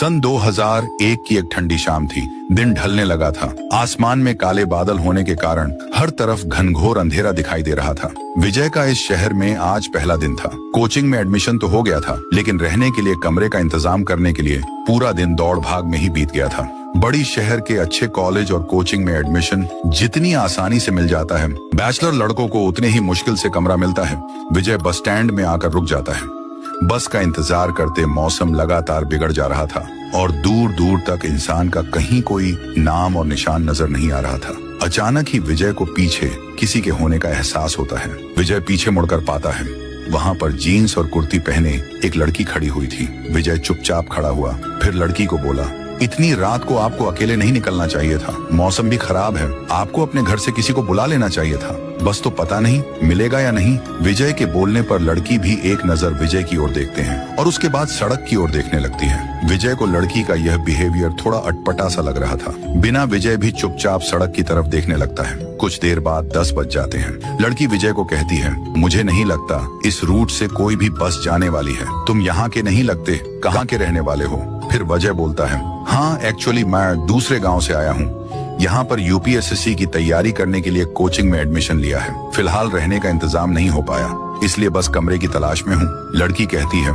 सन 2001 की एक ठंडी शाम थी। दिन ढलने लगा था। आसमान में काले बादल होने के कारण हर तरफ घनघोर अंधेरा दिखाई दे रहा था। विजय का इस शहर में आज पहला दिन था। कोचिंग में एडमिशन तो हो गया था, लेकिन रहने के लिए कमरे का इंतजाम करने के लिए पूरा दिन दौड़ भाग में ही बीत गया था। बड़ी शहर के अच्छे कॉलेज और कोचिंग में एडमिशन जितनी आसानी से मिल जाता है, बैचलर लड़कों को उतने ही मुश्किल से कमरा मिलता है। विजय बस स्टैंड में आकर रुक जाता है। बस का इंतजार करते मौसम लगातार बिगड़ जा रहा था और दूर दूर तक इंसान का कहीं कोई नाम और निशान नजर नहीं आ रहा था। अचानक ही विजय को पीछे किसी के होने का एहसास होता है। विजय पीछे मुड़कर पाता है, वहाँ पर जीन्स और कुर्ती पहने एक लड़की खड़ी हुई थी। विजय चुपचाप खड़ा हुआ, फिर लड़की को बोला, इतनी रात को आपको अकेले नहीं निकलना चाहिए था। मौसम भी खराब है, आपको अपने घर से किसी को बुला लेना चाहिए था। बस तो पता नहीं मिलेगा या नहीं। विजय के बोलने पर लड़की भी एक नजर विजय की ओर देखते हैं और उसके बाद सड़क की ओर देखने लगती है। विजय को लड़की का यह बिहेवियर थोड़ा अटपटा सा लग रहा था। बिना विजय भी चुपचाप सड़क की तरफ देखने लगता है। कुछ देर बाद 10 बज जाते हैं। लड़की विजय को कहती है, मुझे नहीं लगता इस रूट से कोई भी बस जाने वाली है। तुम यहाँ के नहीं लगते, कहाँ के रहने वाले हो? फिर विजय बोलता है, हाँ एक्चुअली मैं दूसरे गांव से आया हूँ। यहाँ पर यूपीएससी की तैयारी करने के लिए कोचिंग में एडमिशन लिया है। फिलहाल रहने का इंतजाम नहीं हो पाया, इसलिए बस कमरे की तलाश में हूँ। लड़की कहती है,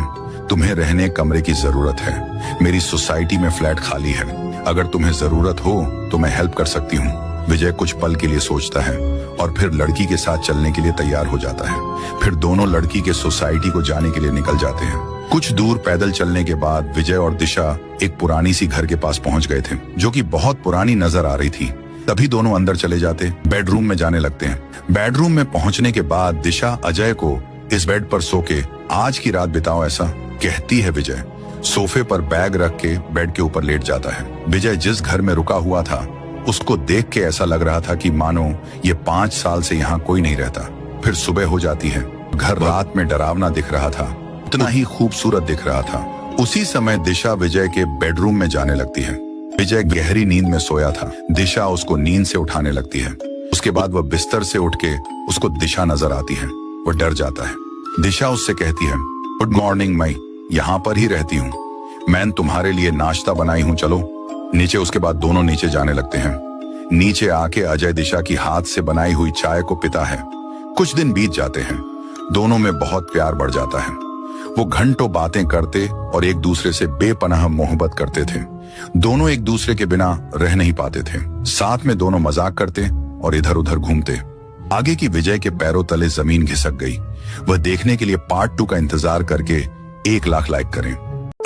तुम्हें रहने कमरे की जरूरत है। मेरी सोसाइटी में फ्लैट खाली है। अगर तुम्हें जरूरत हो तो मैं हेल्प कर सकती हूँ। विजय कुछ पल के लिए सोचता है और फिर लड़की के साथ चलने के लिए तैयार हो जाता है। फिर दोनों लड़की के सोसाइटी को जाने के लिए निकल जाते हैं। कुछ दूर पैदल चलने के बाद विजय और दिशा एक पुरानी सी घर के पास पहुंच गए थे, जो कि बहुत पुरानी नजर आ रही थी। तभी दोनों अंदर चले जाते, बेडरूम में जाने लगते हैं। बेडरूम में पहुंचने के बाद दिशा अजय को इस बेड पर सो के आज की रात बिताओ ऐसा कहती है। विजय सोफे पर बैग रख के बेड के ऊपर लेट जाता है। विजय जिस घर में रुका हुआ था उसको देख के ऐसा लग रहा था कि मानो ये 5 साल से यहाँ कोई नहीं रहता। फिर सुबह हो जाती है। घर रात में डरावना दिख रहा था, उतना ही खूबसूरत दिख रहा था। उसी समय दिशा विजय के बेडरूम में जाने लगती है। विजय गहरी नींद में सोया था। दिशा उसको नींद से उठाने लगती है। उसके बाद वह बिस्तर से उठ के उसको दिशा नजर आती है। वह डर जाता है। दिशा उससे कहती है, गुड मॉर्निंग, मैं यहाँ पर ही रहती हूँ। मैं तुम्हारे लिए नाश्ता बनाई हूँ, चलो नीचे। उसके बाद दोनों नीचे जाने लगते हैं। नीचे आके अजय दिशा की हाथ से बनाई हुई चाय को पीता है। कुछ दिन बीत जाते हैं। दोनों में बहुत प्यार बढ़ जाता है। वो घंटों बातें करते और एक दूसरे से बेपनाह मोहब्बत करते थे। दोनों एक दूसरे के बिना रह नहीं पाते थे। साथ में दोनों मजाक करते और इधर उधर घूमते। आगे की विजय के पैरों तले जमीन घिसक गई। वह देखने के लिए पार्ट 2 का इंतजार करके 1 लाख लाइक करें।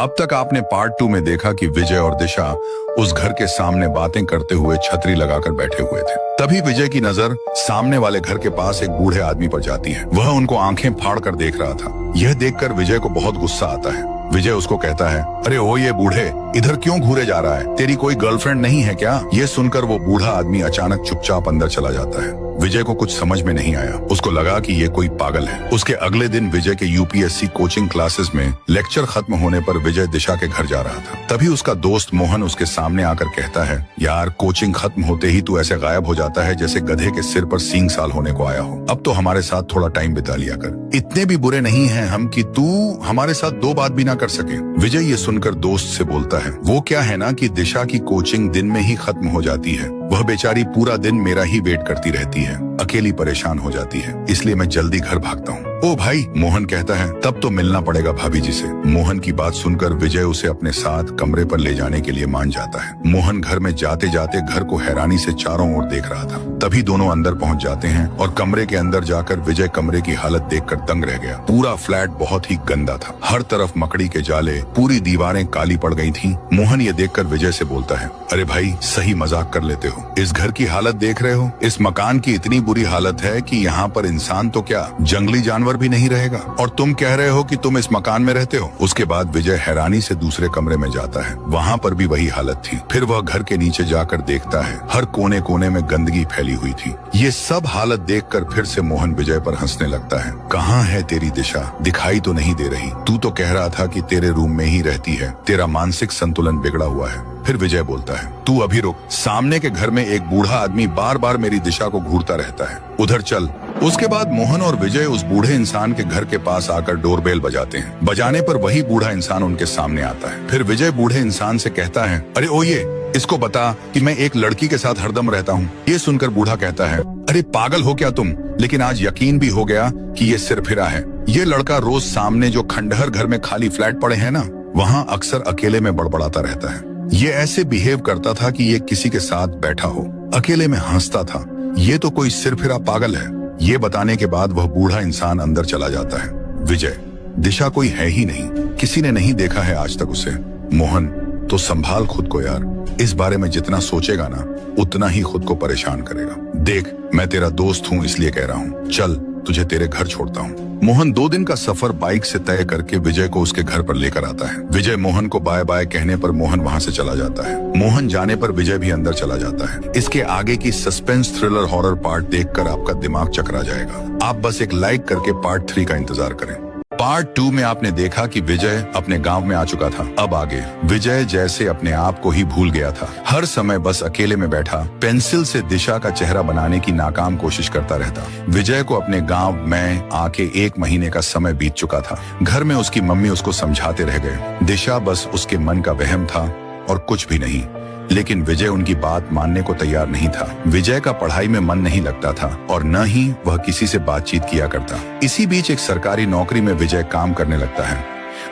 अब तक आपने पार्ट 2 में देखा कि विजय और दिशा उस घर के सामने बातें करते हुए छतरी लगाकर बैठे हुए थे। तभी विजय की नजर सामने वाले घर के पास एक बूढ़े आदमी पर जाती है। वह उनको आंखें फाड़ कर देख रहा था। यह देखकर विजय को बहुत गुस्सा आता है। विजय उसको कहता है, अरे ओ ये बूढ़े, इधर क्यों घूरे जा रहा है? तेरी कोई गर्लफ्रेंड नहीं है क्या? ये सुनकर वो बूढ़ा आदमी अचानक चुपचाप अंदर चला जाता है। विजय को कुछ समझ में नहीं आया। उसको लगा कि ये कोई पागल है। उसके अगले दिन विजय के यूपीएससी कोचिंग क्लासेस में लेक्चर खत्म होने पर विजय दिशा के घर जा रहा था। तभी उसका दोस्त मोहन उसके सामने आकर कहता है, यार कोचिंग खत्म होते ही तू ऐसे गायब हो जाता है जैसे गधे के सिर पर सींग साल होने को आया हो। अब तो हमारे साथ थोड़ा टाइम बिता लिया कर। इतने भी बुरे नहीं हैं हम कि तू हमारे साथ 2 बात भी ना कर सके। विजय ये सुनकर दोस्त से बोलता है, वो क्या है ना कि दिशा की कोचिंग दिन में ही खत्म हो जाती है। वह बेचारी पूरा दिन मेरा ही वेट करती रहती है, अकेली परेशान हो जाती है, इसलिए मैं जल्दी घर भागता हूँ। ओ भाई, मोहन कहता है, तब तो मिलना पड़ेगा भाभी जी से। मोहन की बात सुनकर विजय उसे अपने साथ कमरे पर ले जाने के लिए मान जाता है। मोहन घर में जाते जाते घर को हैरानी से चारों ओर देख रहा था। तभी दोनों अंदर पहुंच जाते हैं और कमरे के अंदर जाकर विजय कमरे की हालत देखकर दंग रह गया। पूरा फ्लैट बहुत ही गंदा था। हर तरफ मकड़ी के जाले, पूरी दीवारें काली पड़ गई थी। मोहन ये देखकर विजय से बोलता है, अरे भाई सही मजाक कर लेते हो। इस घर की हालत देख रहे हो? इस मकान की इतनी बुरी हालत है कि यहाँ पर इंसान तो क्या जंगली जानवर भी नहीं रहेगा, और तुम कह रहे हो कि तुम इस मकान में रहते हो। उसके बाद विजय हैरानी से दूसरे कमरे में जाता है। वहाँ पर भी वही हालत थी। फिर वह घर के नीचे जाकर देखता है, हर कोने कोने में गंदगी फैली हुई थी। ये सब हालत देखकर फिर से मोहन विजय पर हंसने लगता है। कहाँ है तेरी दिशा? दिखाई तो नहीं दे रही। तू तो कह रहा था कि तेरे रूम में ही रहती है। तेरा मानसिक संतुलन बिगड़ा हुआ है। फिर विजय बोलता है, तू अभी रुक। सामने के घर में एक बूढ़ा आदमी बार बार मेरी दिशा को घूरता रहता है। उधर चल, उसके बाद मोहन और विजय उस बूढ़े इंसान के घर के पास आकर डोरबेल बजाते हैं। बजाने पर वही बूढ़ा इंसान उनके सामने आता है। फिर विजय बूढ़े इंसान से कहता है, अरे ओये, इसको बता कि मैं एक लड़की के साथ हरदम रहता हूँ। ये सुनकर बूढ़ा कहता है, अरे पागल हो क्या तुम? लेकिन आज यकीन भी हो गया कि ये सिरफिरा है। ये लड़का रोज सामने जो खंडहर घर में खाली फ्लैट पड़े हैं ना, वहाँ अक्सर अकेले में बड़बड़ाता रहता है। ये ऐसे बिहेव करता था कि ये किसी के साथ बैठा हो, अकेले में हंसता था। ये तो कोई सिरफिरा पागल है। ये बताने के बाद वह बूढ़ा इंसान अंदर चला जाता है। विजय, दिशा कोई है ही नहीं, किसी ने नहीं देखा है आज तक उसे। मोहन, तो संभाल खुद को यार। इस बारे में जितना सोचेगा ना, उतना ही खुद को परेशान करेगा। देख, मैं तेरा दोस्त हूँ इसलिए कह रहा हूँ। चल, तुझे तेरे घर छोड़ता हूँ। मोहन 2 दिन का सफर बाइक से तय करके विजय को उसके घर पर लेकर आता है। विजय मोहन को बाय बाय कहने पर मोहन वहाँ से चला जाता है। मोहन जाने पर विजय भी अंदर चला जाता है। इसके आगे की सस्पेंस थ्रिलर हॉरर पार्ट देखकर आपका दिमाग चकरा जाएगा। आप बस एक लाइक करके पार्ट 3 का इंतजार करें। पार्ट 2 में आपने देखा कि विजय अपने गांव में आ चुका था। अब आगे विजय जैसे अपने आप को ही भूल गया था। हर समय बस अकेले में बैठा पेंसिल से दिशा का चेहरा बनाने की नाकाम कोशिश करता रहता। विजय को अपने गांव में आके 1 महीने का समय बीत चुका था। घर में उसकी मम्मी उसको समझाते रह गए। दिशा बस उसके मन का वहम था और कुछ भी नहीं। लेकिन विजय उनकी बात मानने को तैयार नहीं था। विजय का पढ़ाई में मन नहीं लगता था और न ही वह किसी से बातचीत किया करता। इसी बीच एक सरकारी नौकरी में विजय काम करने लगता है,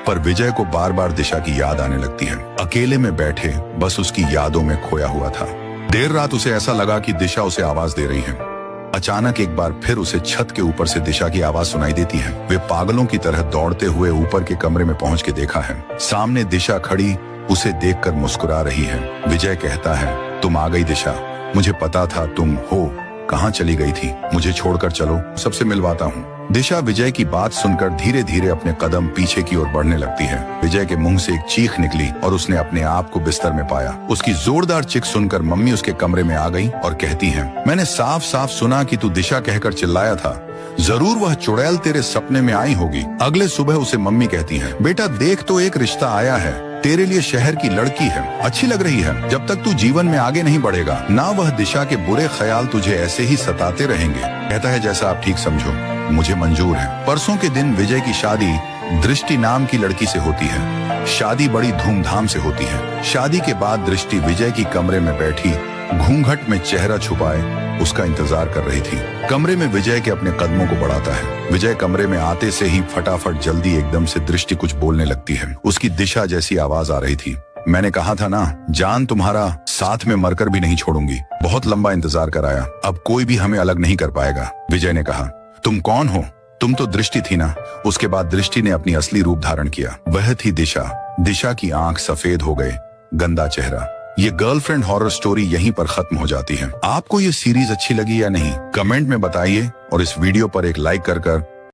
पर विजय को बार बार दिशा की याद आने लगती है। अकेले में बैठे बस उसकी यादों में खोया हुआ था। देर रात उसे ऐसा लगा कि दिशा उसे आवाज दे रही है। अचानक एक बार फिर उसे छत के ऊपर से दिशा की आवाज सुनाई देती है। वे पागलों की तरह दौड़ते हुए ऊपर के कमरे में पहुंच के देखा है। सामने दिशा खड़ी उसे देखकर मुस्कुरा रही है। विजय कहता है, तुम आ गई दिशा, मुझे पता था तुम हो। कहाँ चली गई थी? मुझे छोड़कर चलो, सबसे मिलवाता हूँ। दिशा विजय की बात सुनकर धीरे धीरे अपने कदम पीछे की ओर बढ़ने लगती है। विजय के मुंह से एक चीख निकली और उसने अपने आप को बिस्तर में पाया। उसकी जोरदार चीख सुनकर मम्मी उसके कमरे में आ गई और कहती हैं, मैंने साफ साफ सुना कि तू दिशा कहकर चिल्लाया था। जरूर वह चुड़ैल तेरे सपने में आई होगी। अगले सुबह उसे मम्मी कहती हैं, बेटा देख तो एक रिश्ता आया है, तेरे लिए शहर की लड़की है, अच्छी लग रही है। जब तक तू जीवन में आगे नहीं बढ़ेगा ना, वह दिशा के बुरे ख्याल तुझे ऐसे ही सताते रहेंगे। कहता है, जैसा आप ठीक समझो, मुझे मंजूर है। परसों के दिन विजय की शादी दृष्टि नाम की लड़की से होती है। शादी बड़ी धूमधाम से होती है। शादी के बाद दृष्टि विजय की कमरे में बैठी घूंघट में चेहरा छुपाए उसका इंतजार कर रही थी। कमरे में विजय के अपने कदमों को बढ़ाता है। विजय कमरे में आते से ही फटाफट जल्दी एकदम से दृष्टि कुछ बोलने लगती है। उसकी दिशा जैसी आवाज आ रही थी, मैंने कहा था ना, जान तुम्हारा साथ में मरकर भी नहीं छोड़ूंगी। बहुत लंबा इंतजार कराया, अब कोई भी हमें अलग नहीं कर पाएगा। विजय ने कहा, तुम कौन हो? तुम तो दृष्टि थी ना। उसके बाद दृष्टि ने अपनी असली रूप धारण किया। वह थी दिशा। दिशा की आंख सफेद हो गए, गंदा चेहरा। ये गर्लफ्रेंड हॉरर स्टोरी यहीं पर खत्म हो जाती है। आपको ये सीरीज अच्छी लगी या नहीं, कमेंट में बताइए और इस वीडियो पर एक लाइक कर